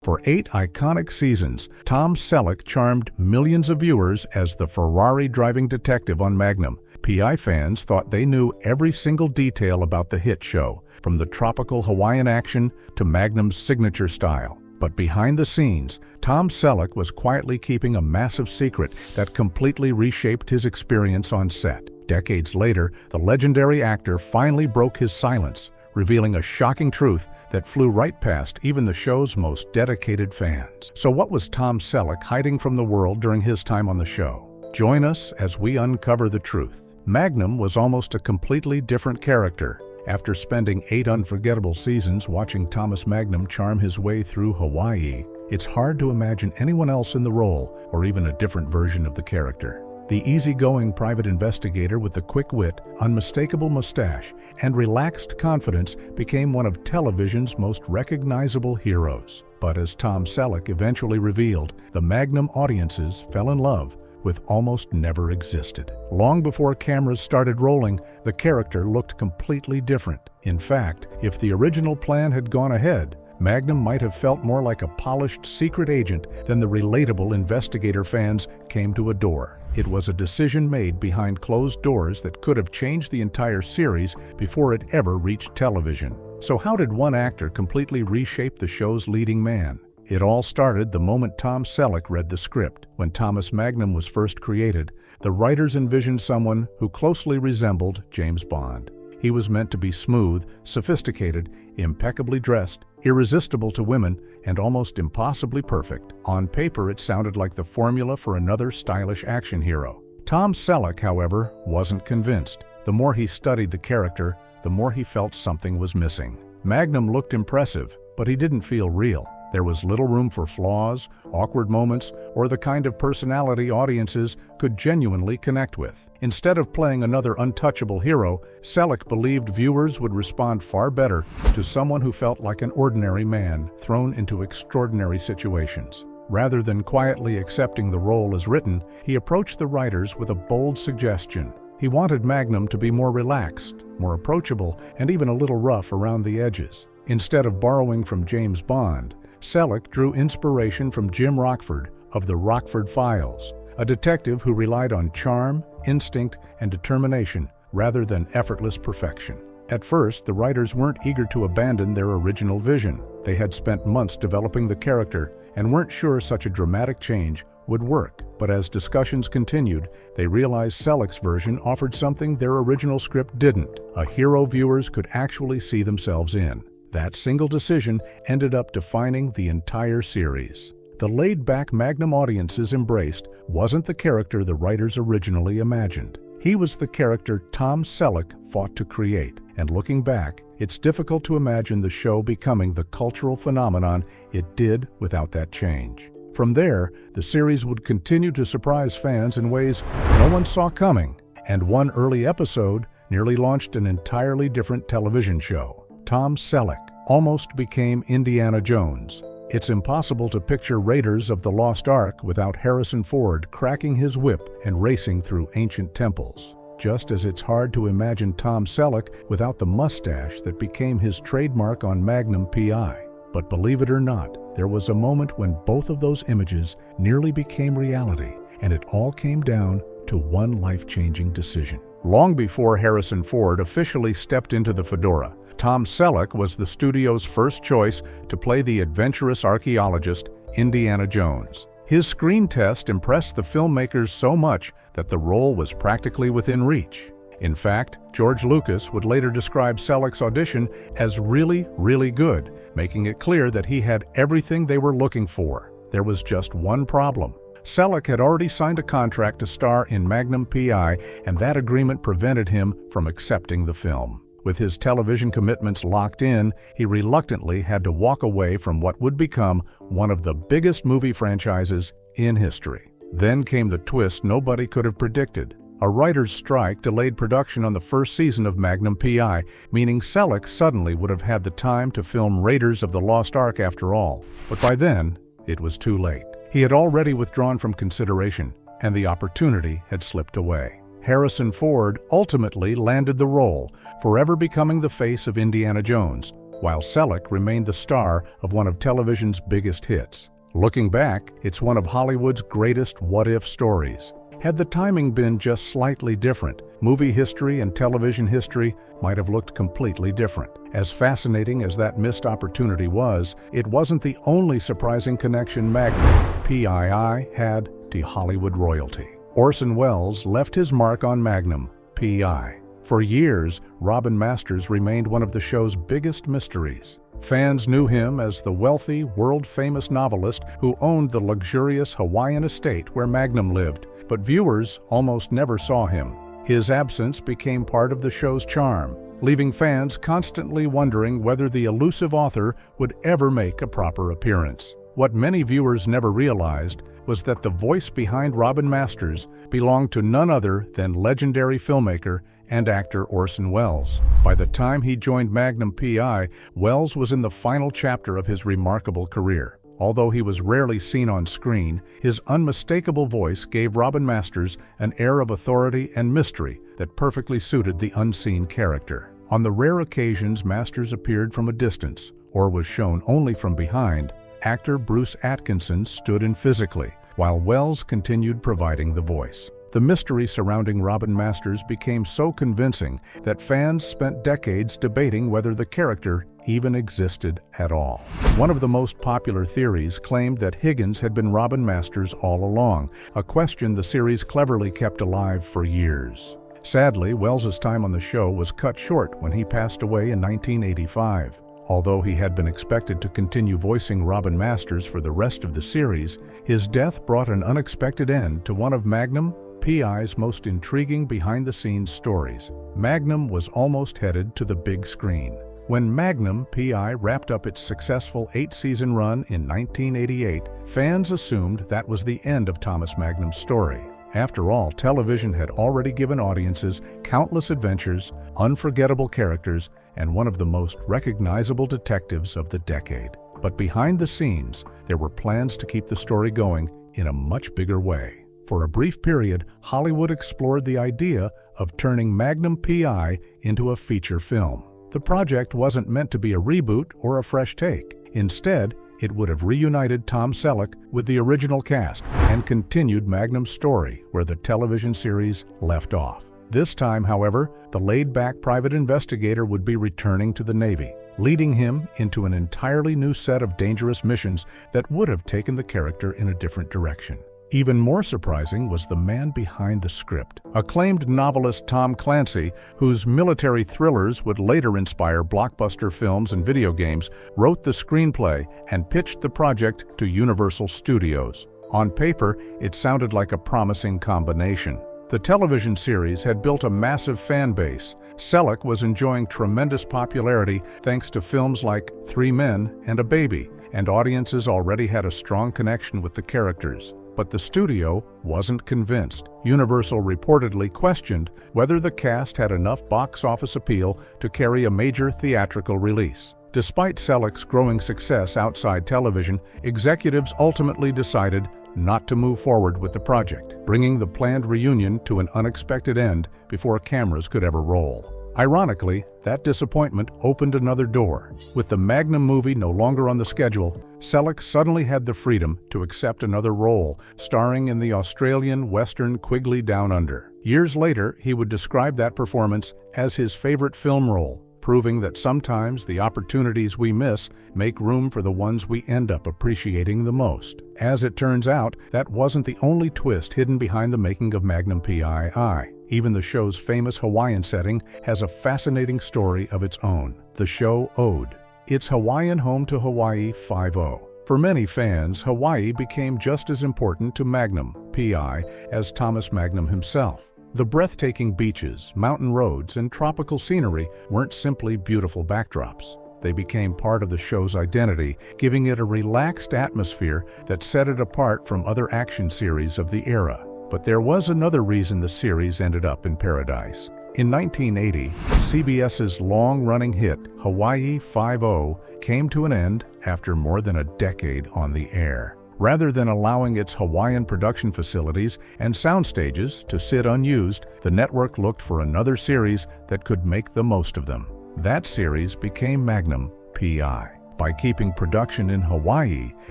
For 8 iconic seasons, Tom Selleck charmed millions of viewers as the Ferrari-driving detective on Magnum. PI fans thought they knew every single detail about the hit show, from the tropical Hawaiian action to Magnum's signature style. But behind the scenes, Tom Selleck was quietly keeping a massive secret that completely reshaped his experience on set. Decades later, the legendary actor finally broke his silence, revealing a shocking truth that flew right past even the show's most dedicated fans. So what was Tom Selleck hiding from the world during his time on the show? Join us as we uncover the truth. Magnum was almost a completely different character. After spending 8 unforgettable seasons watching Thomas Magnum charm his way through Hawaii, it's hard to imagine anyone else in the role or even a different version of the character. The easygoing private investigator with the quick wit, unmistakable mustache, and relaxed confidence became one of television's most recognizable heroes. But as Tom Selleck eventually revealed, the Magnum audiences fell in love with almost never existed. Long before cameras started rolling, the character looked completely different. In fact, if the original plan had gone ahead, Magnum might have felt more like a polished secret agent than the relatable investigator fans came to adore. It was a decision made behind closed doors that could have changed the entire series before it ever reached television. So how did one actor completely reshape the show's leading man? It all started the moment Tom Selleck read the script. When Thomas Magnum was first created, the writers envisioned someone who closely resembled James Bond. He was meant to be smooth, sophisticated, impeccably dressed, irresistible to women, and almost impossibly perfect. On paper, it sounded like the formula for another stylish action hero. Tom Selleck, however, wasn't convinced. The more he studied the character, the more he felt something was missing. Magnum looked impressive, but he didn't feel real. There was little room for flaws, awkward moments, or the kind of personality audiences could genuinely connect with. Instead of playing another untouchable hero, Selleck believed viewers would respond far better to someone who felt like an ordinary man thrown into extraordinary situations. Rather than quietly accepting the role as written, he approached the writers with a bold suggestion. He wanted Magnum to be more relaxed, more approachable, and even a little rough around the edges. Instead of borrowing from James Bond, Selleck drew inspiration from Jim Rockford of the Rockford Files, a detective who relied on charm, instinct, and determination rather than effortless perfection. At first, the writers weren't eager to abandon their original vision. They had spent months developing the character and weren't sure such a dramatic change would work. But as discussions continued, they realized Selleck's version offered something their original script didn't: a hero viewers could actually see themselves in. That single decision ended up defining the entire series. The laid-back Magnum audiences embraced wasn't the character the writers originally imagined. He was the character Tom Selleck fought to create. And looking back, it's difficult to imagine the show becoming the cultural phenomenon it did without that change. From there, the series would continue to surprise fans in ways no one saw coming, and one early episode nearly launched an entirely different television show. Tom Selleck almost became Indiana Jones. It's impossible to picture Raiders of the Lost Ark without Harrison Ford cracking his whip and racing through ancient temples. Just as it's hard to imagine Tom Selleck without the mustache that became his trademark on Magnum PI. But believe it or not, there was a moment when both of those images nearly became reality, and it all came down to one life-changing decision. Long before Harrison Ford officially stepped into the fedora, Tom Selleck was the studio's first choice to play the adventurous archaeologist Indiana Jones. His screen test impressed the filmmakers so much that the role was practically within reach. In fact, George Lucas would later describe Selleck's audition as really, really good, making it clear that he had everything they were looking for. There was just one problem. Selleck had already signed a contract to star in Magnum PI, and that agreement prevented him from accepting the film. With his television commitments locked in, he reluctantly had to walk away from what would become one of the biggest movie franchises in history. Then came the twist nobody could have predicted. A writer's strike delayed production on the first season of Magnum PI, meaning Selleck suddenly would have had the time to film Raiders of the Lost Ark after all. But by then, it was too late. He had already withdrawn from consideration, and the opportunity had slipped away. Harrison Ford ultimately landed the role, forever becoming the face of Indiana Jones, while Selleck remained the star of one of television's biggest hits. Looking back, it's one of Hollywood's greatest what-if stories. Had the timing been just slightly different, movie history and television history might have looked completely different. As fascinating as that missed opportunity was, it wasn't the only surprising connection Magnum, PI, had to Hollywood royalty. Orson Welles left his mark on Magnum, PI. For years, Robin Masters remained one of the show's biggest mysteries. Fans knew him as the wealthy, world-famous novelist who owned the luxurious Hawaiian estate where Magnum lived, but viewers almost never saw him. His absence became part of the show's charm, leaving fans constantly wondering whether the elusive author would ever make a proper appearance. What many viewers never realized was that the voice behind Robin Masters belonged to none other than legendary filmmaker and actor Orson Welles. By the time he joined Magnum PI, Welles was in the final chapter of his remarkable career. Although he was rarely seen on screen, his unmistakable voice gave Robin Masters an air of authority and mystery that perfectly suited the unseen character. On the rare occasions Masters appeared from a distance, or was shown only from behind, actor Bruce Atkinson stood in physically, while Welles continued providing the voice. The mystery surrounding Robin Masters became so convincing that fans spent decades debating whether the character even existed at all. One of the most popular theories claimed that Higgins had been Robin Masters all along, a question the series cleverly kept alive for years. Sadly, Welles's time on the show was cut short when he passed away in 1985. Although he had been expected to continue voicing Robin Masters for the rest of the series, his death brought an unexpected end to one of Magnum PI's most intriguing behind-the-scenes stories. Magnum was almost headed to the big screen. When Magnum PI wrapped up its successful 8-season run in 1988, fans assumed that was the end of Thomas Magnum's story. After all, television had already given audiences countless adventures, unforgettable characters, and one of the most recognizable detectives of the decade. But behind the scenes, there were plans to keep the story going in a much bigger way. For a brief period, Hollywood explored the idea of turning Magnum PI into a feature film. The project wasn't meant to be a reboot or a fresh take. Instead, it would have reunited Tom Selleck with the original cast and continued Magnum's story where the television series left off. This time, however, the laid-back private investigator would be returning to the Navy, leading him into an entirely new set of dangerous missions that would have taken the character in a different direction. Even more surprising was the man behind the script. Acclaimed novelist Tom Clancy, whose military thrillers would later inspire blockbuster films and video games, wrote the screenplay and pitched the project to Universal Studios. On paper, it sounded like a promising combination. The television series had built a massive fan base. Selleck was enjoying tremendous popularity thanks to films like 3 Men and a Baby, and audiences already had a strong connection with the characters. But the studio wasn't convinced. Universal reportedly questioned whether the cast had enough box office appeal to carry a major theatrical release. Despite Selleck's growing success outside television, executives ultimately decided not to move forward with the project, bringing the planned reunion to an unexpected end before cameras could ever roll. Ironically, that disappointment opened another door. With the Magnum movie no longer on the schedule, Selleck suddenly had the freedom to accept another role, starring in the Australian Western Quigley Down Under. Years later, he would describe that performance as his favorite film role, proving that sometimes the opportunities we miss make room for the ones we end up appreciating the most. As it turns out, that wasn't the only twist hidden behind the making of Magnum PI. Even the show's famous Hawaiian setting has a fascinating story of its own. The show Ode. Its Hawaiian home to Hawaii 5-0. For many fans, Hawaii became just as important to Magnum PI as Thomas Magnum himself. The breathtaking beaches, mountain roads, and tropical scenery weren't simply beautiful backdrops. They became part of the show's identity, giving it a relaxed atmosphere that set it apart from other action series of the era. But there was another reason the series ended up in paradise. In 1980, CBS's long-running hit, Hawaii 5-0, came to an end after more than a decade on the air. Rather than allowing its Hawaiian production facilities and sound stages to sit unused, the network looked for another series that could make the most of them. That series became Magnum PI. By keeping production in Hawaii,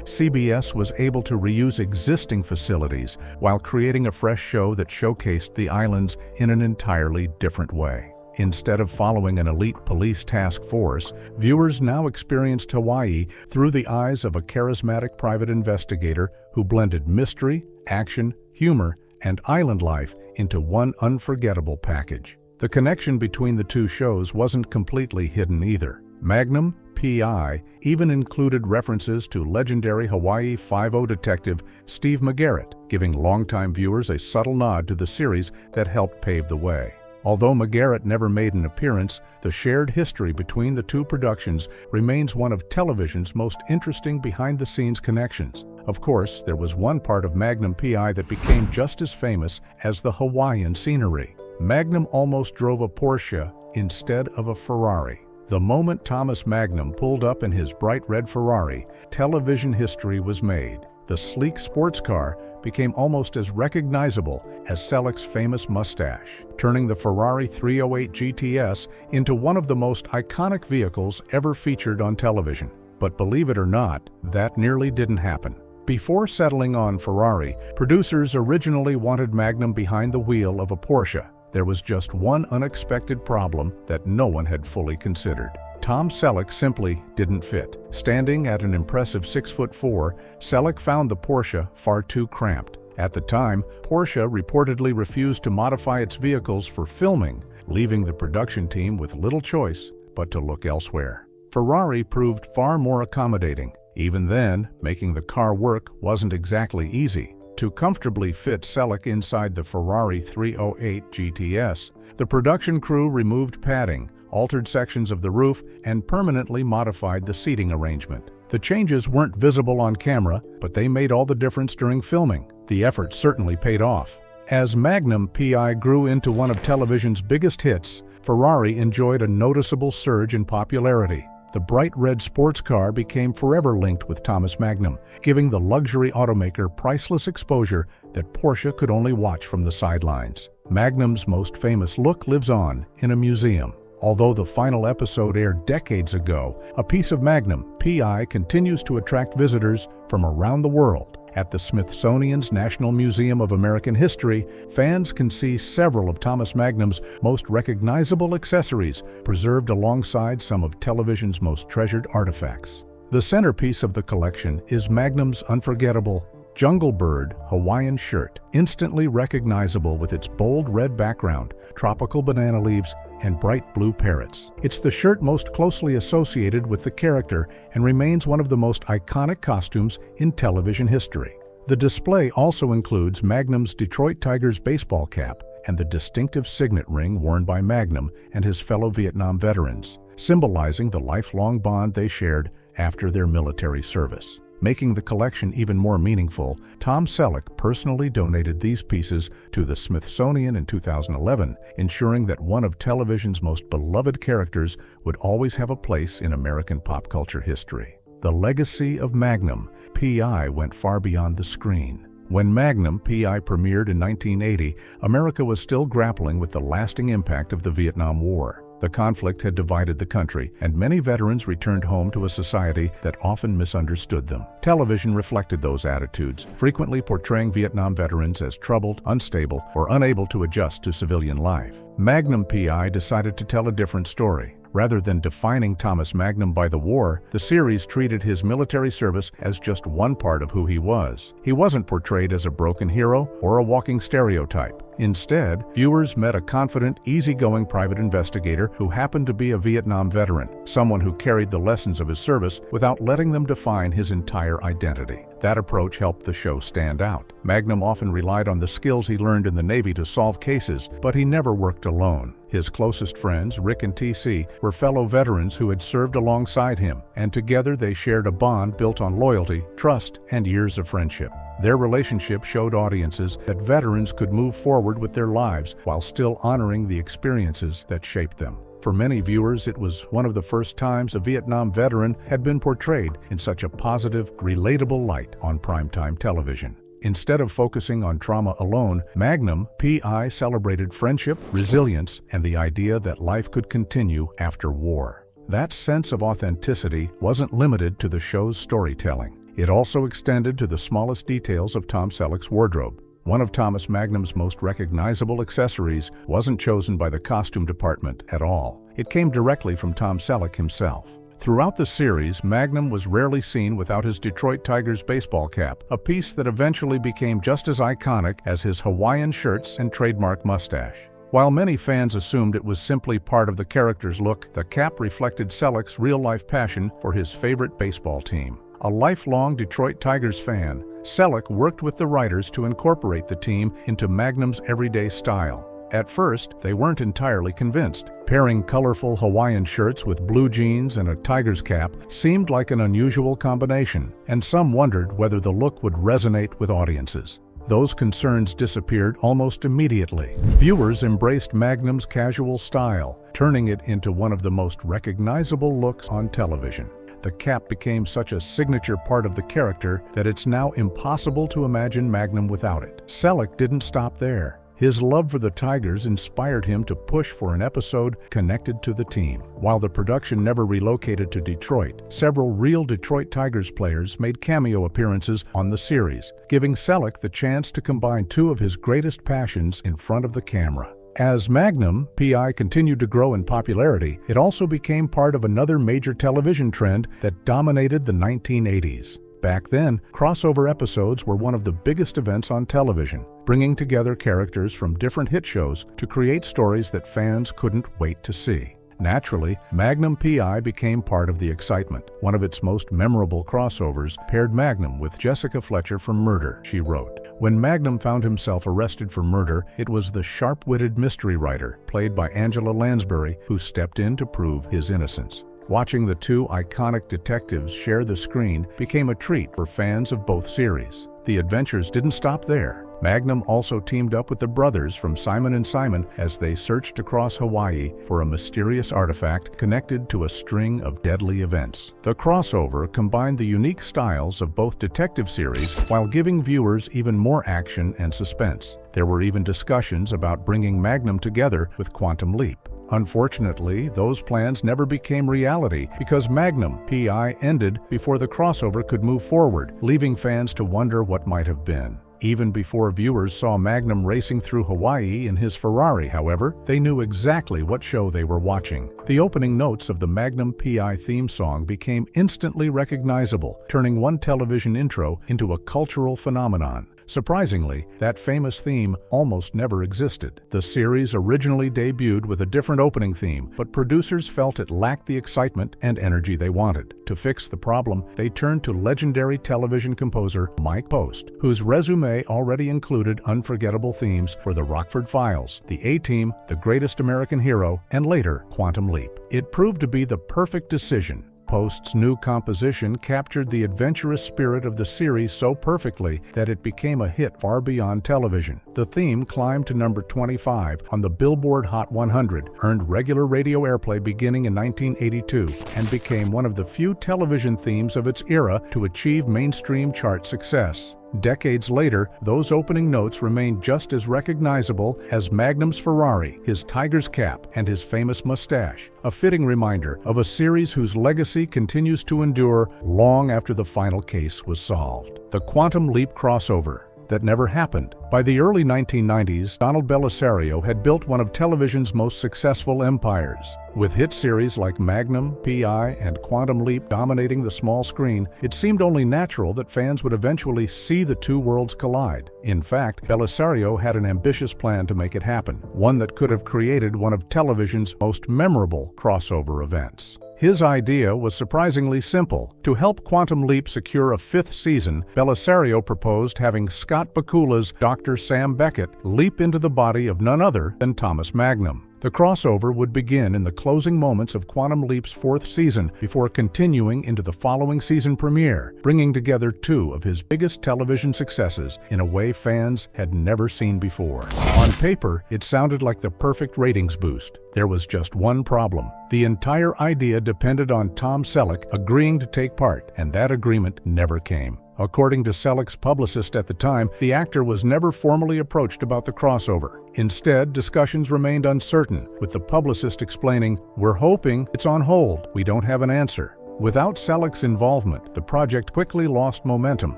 CBS was able to reuse existing facilities while creating a fresh show that showcased the islands in an entirely different way. Instead of following an elite police task force, viewers now experienced Hawaii through the eyes of a charismatic private investigator who blended mystery, action, humor, and island life into one unforgettable package. The connection between the two shows wasn't completely hidden either. Magnum PI even included references to legendary Hawaii Five-0 detective Steve McGarrett, giving longtime viewers a subtle nod to the series that helped pave the way. Although McGarrett never made an appearance, the shared history between the two productions remains one of television's most interesting behind-the-scenes connections. Of course, there was one part of Magnum PI that became just as famous as the Hawaiian scenery. Magnum almost drove a Porsche instead of a Ferrari. The moment Thomas Magnum pulled up in his bright red Ferrari, television history was made. The sleek sports car became almost as recognizable as Selleck's famous mustache, turning the Ferrari 308 GTS into one of the most iconic vehicles ever featured on television. But believe it or not, that nearly didn't happen. Before settling on Ferrari, producers originally wanted Magnum behind the wheel of a Porsche. There was just one unexpected problem that no one had fully considered. Tom Selleck simply didn't fit. Standing at an impressive 6'4", Selleck found the Porsche far too cramped. At the time, Porsche reportedly refused to modify its vehicles for filming, leaving the production team with little choice but to look elsewhere. Ferrari proved far more accommodating. Even then, making the car work wasn't exactly easy. To comfortably fit Selleck inside the Ferrari 308 GTS, the production crew removed padding, altered sections of the roof, and permanently modified the seating arrangement. The changes weren't visible on camera, but they made all the difference during filming. The effort certainly paid off. As Magnum PI grew into one of television's biggest hits, Ferrari enjoyed a noticeable surge in popularity. The bright red sports car became forever linked with Thomas Magnum, giving the luxury automaker priceless exposure that Porsche could only watch from the sidelines. Magnum's most famous look lives on in a museum. Although the final episode aired decades ago, a piece of Magnum PI continues to attract visitors from around the world. At the Smithsonian's National Museum of American History, fans can see several of Thomas Magnum's most recognizable accessories preserved alongside some of television's most treasured artifacts. The centerpiece of the collection is Magnum's unforgettable Jungle Bird Hawaiian shirt, instantly recognizable with its bold red background, tropical banana leaves, and bright blue parrots. It's the shirt most closely associated with the character and remains one of the most iconic costumes in television history. The display also includes Magnum's Detroit Tigers baseball cap and the distinctive signet ring worn by Magnum and his fellow Vietnam veterans, symbolizing the lifelong bond they shared after their military service. Making the collection even more meaningful, Tom Selleck personally donated these pieces to the Smithsonian in 2011, ensuring that one of television's most beloved characters would always have a place in American pop culture history. The legacy of Magnum PI went far beyond the screen. When Magnum PI premiered in 1980, America was still grappling with the lasting impact of the Vietnam War. The conflict had divided the country, and many veterans returned home to a society that often misunderstood them. Television reflected those attitudes, frequently portraying Vietnam veterans as troubled, unstable, or unable to adjust to civilian life. Magnum PI decided to tell a different story. Rather than defining Thomas Magnum by the war, the series treated his military service as just one part of who he was. He wasn't portrayed as a broken hero or a walking stereotype. Instead, viewers met a confident, easygoing private investigator who happened to be a Vietnam veteran, someone who carried the lessons of his service without letting them define his entire identity. That approach helped the show stand out. Magnum often relied on the skills he learned in the Navy to solve cases, but he never worked alone. His closest friends, Rick and TC, were fellow veterans who had served alongside him, and together they shared a bond built on loyalty, trust, and years of friendship. Their relationship showed audiences that veterans could move forward with their lives while still honoring the experiences that shaped them. For many viewers, it was one of the first times a Vietnam veteran had been portrayed in such a positive, relatable light on primetime television. Instead of focusing on trauma alone, Magnum PI celebrated friendship, resilience, and the idea that life could continue after war. That sense of authenticity wasn't limited to the show's storytelling. It also extended to the smallest details of Tom Selleck's wardrobe. One of Thomas Magnum's most recognizable accessories wasn't chosen by the costume department at all. It came directly from Tom Selleck himself. Throughout the series, Magnum was rarely seen without his Detroit Tigers baseball cap, a piece that eventually became just as iconic as his Hawaiian shirts and trademark mustache. While many fans assumed it was simply part of the character's look, the cap reflected Selleck's real-life passion for his favorite baseball team. A lifelong Detroit Tigers fan, Selleck worked with the writers to incorporate the team into Magnum's everyday style. At first, they weren't entirely convinced. Pairing colorful Hawaiian shirts with blue jeans and a Tigers cap seemed like an unusual combination, and some wondered whether the look would resonate with audiences. Those concerns disappeared almost immediately. Viewers embraced Magnum's casual style, turning it into one of the most recognizable looks on television. The cap became such a signature part of the character that it's now impossible to imagine Magnum without it. Selleck didn't stop there. His love for the Tigers inspired him to push for an episode connected to the team. While the production never relocated to Detroit, several real Detroit Tigers players made cameo appearances on the series, giving Selleck the chance to combine two of his greatest passions in front of the camera. As Magnum P.I. continued to grow in popularity, it also became part of another major television trend that dominated the 1980s. Back then, crossover episodes were one of the biggest events on television, bringing together characters from different hit shows to create stories that fans couldn't wait to see. Naturally, Magnum P.I. became part of the excitement. One of its most memorable crossovers paired Magnum with Jessica Fletcher from Murder, she wrote. When Magnum found himself arrested for murder, it was the sharp-witted mystery writer, played by Angela Lansbury, who stepped in to prove his innocence. Watching the two iconic detectives share the screen became a treat for fans of both series. The adventures didn't stop there. Magnum also teamed up with the brothers from Simon & Simon as they searched across Hawaii for a mysterious artifact connected to a string of deadly events. The crossover combined the unique styles of both detective series while giving viewers even more action and suspense. There were even discussions about bringing Magnum together with Quantum Leap. Unfortunately, those plans never became reality because Magnum P.I. ended before the crossover could move forward, leaving fans to wonder what might have been. Even before viewers saw Magnum racing through Hawaii in his Ferrari, however, they knew exactly what show they were watching. The opening notes of the Magnum P.I. theme song became instantly recognizable, turning one television intro into a cultural phenomenon. Surprisingly, that famous theme almost never existed. The series originally debuted with a different opening theme, but producers felt it lacked the excitement and energy they wanted. To fix the problem, they turned to legendary television composer Mike Post, whose resume already included unforgettable themes for The Rockford Files, The A-Team, The Greatest American Hero, and later, Quantum Leap. It proved to be the perfect decision. Post's new composition captured the adventurous spirit of the series so perfectly that it became a hit far beyond television. The theme climbed to number 25 on the Billboard Hot 100, earned regular radio airplay beginning in 1982, and became one of the few television themes of its era to achieve mainstream chart success. Decades later, those opening notes remained just as recognizable as Magnum's Ferrari, his Tigers cap, and his famous mustache, a fitting reminder of a series whose legacy continues to endure long after the final case was solved. The Quantum Leap crossover that never happened. By the early 1990s, Donald Belisario had built one of television's most successful empires. With hit series like Magnum, P.I., and Quantum Leap dominating the small screen, it seemed only natural that fans would eventually see the two worlds collide. In fact, Belisario had an ambitious plan to make it happen, one that could have created one of television's most memorable crossover events. His idea was surprisingly simple. To help Quantum Leap secure a fifth season, Belisario proposed having Scott Bakula's Dr. Sam Beckett leap into the body of none other than Thomas Magnum. The crossover would begin in the closing moments of Quantum Leap's fourth season before continuing into the following season premiere, bringing together two of his biggest television successes in a way fans had never seen before. On paper, it sounded like the perfect ratings boost. There was just one problem. The entire idea depended on Tom Selleck agreeing to take part, and that agreement never came. According to Selleck's publicist at the time, the actor was never formally approached about the crossover. Instead, discussions remained uncertain, with the publicist explaining, "We're hoping it's on hold. We don't have an answer." Without Selleck's involvement, the project quickly lost momentum.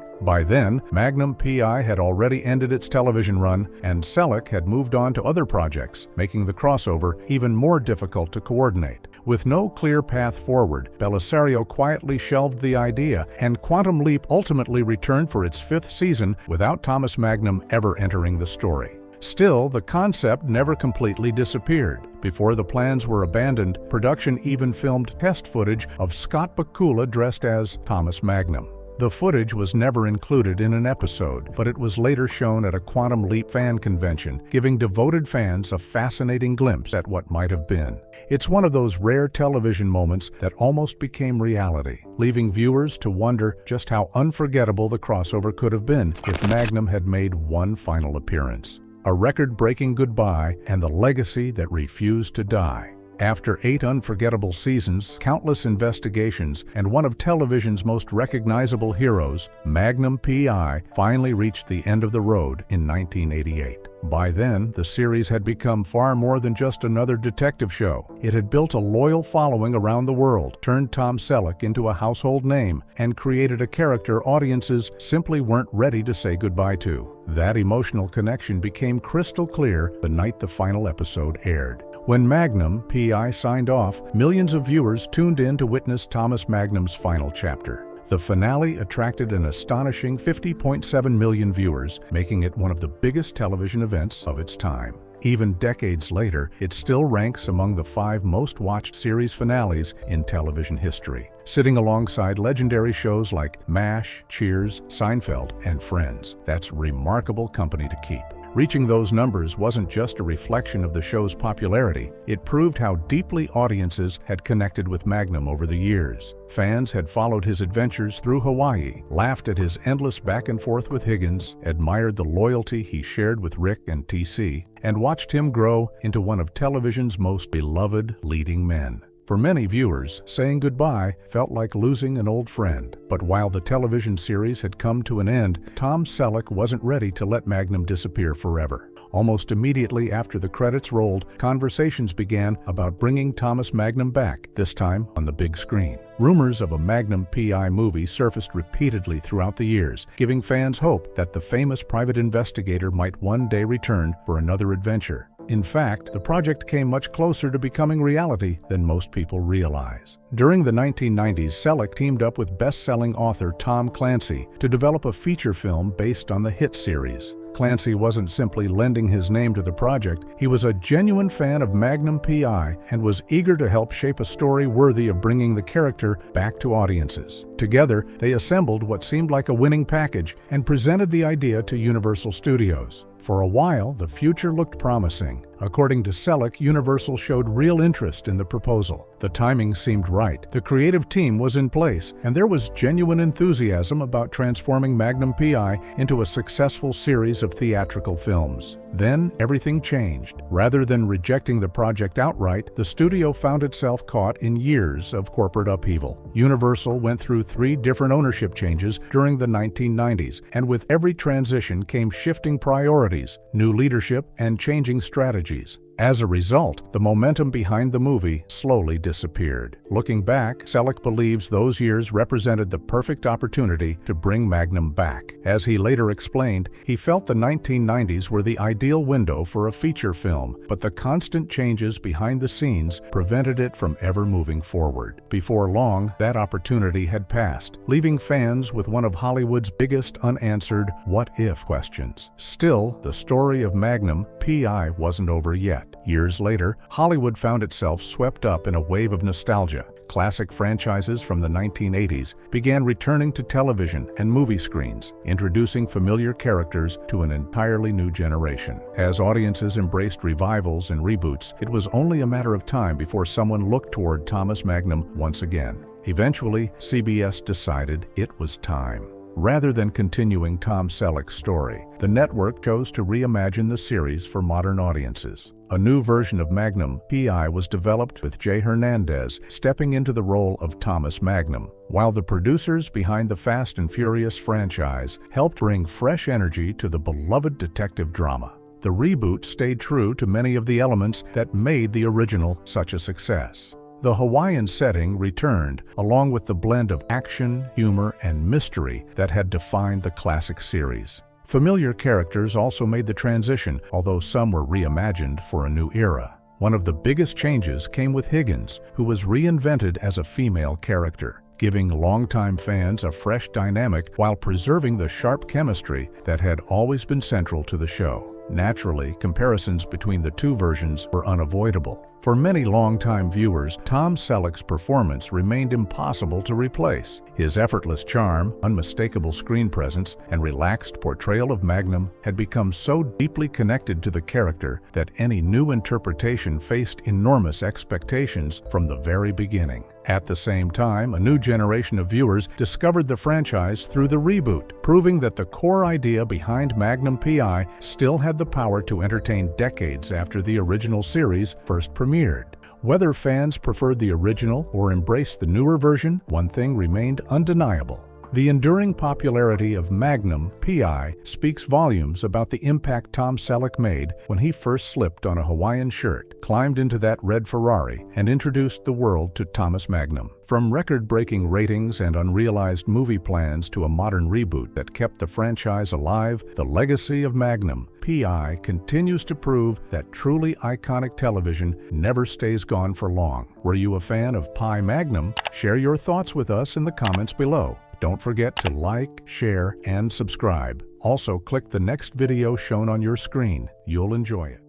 By then, Magnum P.I. had already ended its television run, and Selleck had moved on to other projects, making the crossover even more difficult to coordinate. With no clear path forward, Belisario quietly shelved the idea, and Quantum Leap ultimately returned for its 5th season without Thomas Magnum ever entering the story. Still, the concept never completely disappeared. Before the plans were abandoned, production even filmed test footage of Scott Bakula dressed as Thomas Magnum. The footage was never included in an episode, but it was later shown at a Quantum Leap fan convention, giving devoted fans a fascinating glimpse at what might have been. It's one of those rare television moments that almost became reality, leaving viewers to wonder just how unforgettable the crossover could have been if Magnum had made one final appearance. A record-breaking goodbye and the legacy that refused to die. After 8 unforgettable seasons, countless investigations, and one of television's most recognizable heroes, Magnum P.I. finally reached the end of the road in 1988. By then, the series had become far more than just another detective show. It had built a loyal following around the world, turned Tom Selleck into a household name, and created a character audiences simply weren't ready to say goodbye to. That emotional connection became crystal clear the night the final episode aired. When Magnum P.I. signed off, millions of viewers tuned in to witness Thomas Magnum's final chapter. The finale attracted an astonishing 50.7 million viewers, making it one of the biggest television events of its time. Even decades later, it still ranks among the 5 most watched series finales in television history, sitting alongside legendary shows like MASH, Cheers, Seinfeld, and Friends. That's remarkable company to keep. Reaching those numbers wasn't just a reflection of the show's popularity, it proved how deeply audiences had connected with Magnum over the years. Fans had followed his adventures through Hawaii, laughed at his endless back and forth with Higgins, admired the loyalty he shared with Rick and TC, and watched him grow into one of television's most beloved leading men. For many viewers, saying goodbye felt like losing an old friend. But while the television series had come to an end, Tom Selleck wasn't ready to let Magnum disappear forever. Almost immediately after the credits rolled, conversations began about bringing Thomas Magnum back, this time on the big screen. Rumors of a Magnum P.I. movie surfaced repeatedly throughout the years, giving fans hope that the famous private investigator might one day return for another adventure. In fact, the project came much closer to becoming reality than most people realize. During the 1990s, Selleck teamed up with best-selling author Tom Clancy to develop a feature film based on the hit series. Clancy wasn't simply lending his name to the project, he was a genuine fan of Magnum P.I. and was eager to help shape a story worthy of bringing the character back to audiences. Together, they assembled what seemed like a winning package and presented the idea to Universal Studios. For a while, the future looked promising. According to Selleck, Universal showed real interest in the proposal. The timing seemed right, the creative team was in place, and there was genuine enthusiasm about transforming Magnum P.I. into a successful series of theatrical films. Then, everything changed. Rather than rejecting the project outright, the studio found itself caught in years of corporate upheaval. Universal went through 3 different ownership changes during the 1990s, and with every transition came shifting priorities, new leadership, and changing strategies. As a result, the momentum behind the movie slowly disappeared. Looking back, Selleck believes those years represented the perfect opportunity to bring Magnum back. As he later explained, he felt the 1990s were the ideal window for a feature film, but the constant changes behind the scenes prevented it from ever moving forward. Before long, that opportunity had passed, leaving fans with one of Hollywood's biggest unanswered what-if questions. Still, the story of Magnum P.I. wasn't over yet. Years later, Hollywood found itself swept up in a wave of nostalgia. Classic franchises from the 1980s began returning to television and movie screens, introducing familiar characters to an entirely new generation. As audiences embraced revivals and reboots, it was only a matter of time before someone looked toward Thomas Magnum once again. Eventually, CBS decided it was time. Rather than continuing Tom Selleck's story, the network chose to reimagine the series for modern audiences. A new version of Magnum, P.I. was developed with Jay Hernandez stepping into the role of Thomas Magnum, while the producers behind the Fast and Furious franchise helped bring fresh energy to the beloved detective drama. The reboot stayed true to many of the elements that made the original such a success. The Hawaiian setting returned, along with the blend of action, humor, and mystery that had defined the classic series. Familiar characters also made the transition, although some were reimagined for a new era. One of the biggest changes came with Higgins, who was reinvented as a female character, giving longtime fans a fresh dynamic while preserving the sharp chemistry that had always been central to the show. Naturally, comparisons between the two versions were unavoidable. For many longtime viewers, Tom Selleck's performance remained impossible to replace. His effortless charm, unmistakable screen presence, and relaxed portrayal of Magnum had become so deeply connected to the character that any new interpretation faced enormous expectations from the very beginning. At the same time, a new generation of viewers discovered the franchise through the reboot, proving that the core idea behind Magnum P.I. still had the power to entertain decades after the original series first premiered. Whether fans preferred the original or embraced the newer version, one thing remained undeniable. The enduring popularity of Magnum P.I. speaks volumes about the impact Tom Selleck made when he first slipped on a Hawaiian shirt, climbed into that red Ferrari, and introduced the world to Thomas Magnum. From record-breaking ratings and unrealized movie plans to a modern reboot that kept the franchise alive, the legacy of Magnum P.I. continues to prove that truly iconic television never stays gone for long. Were you a fan of Pi Magnum? Share your thoughts with us in the comments below. Don't forget to like, share, and subscribe. Also, click the next video shown on your screen. You'll enjoy it.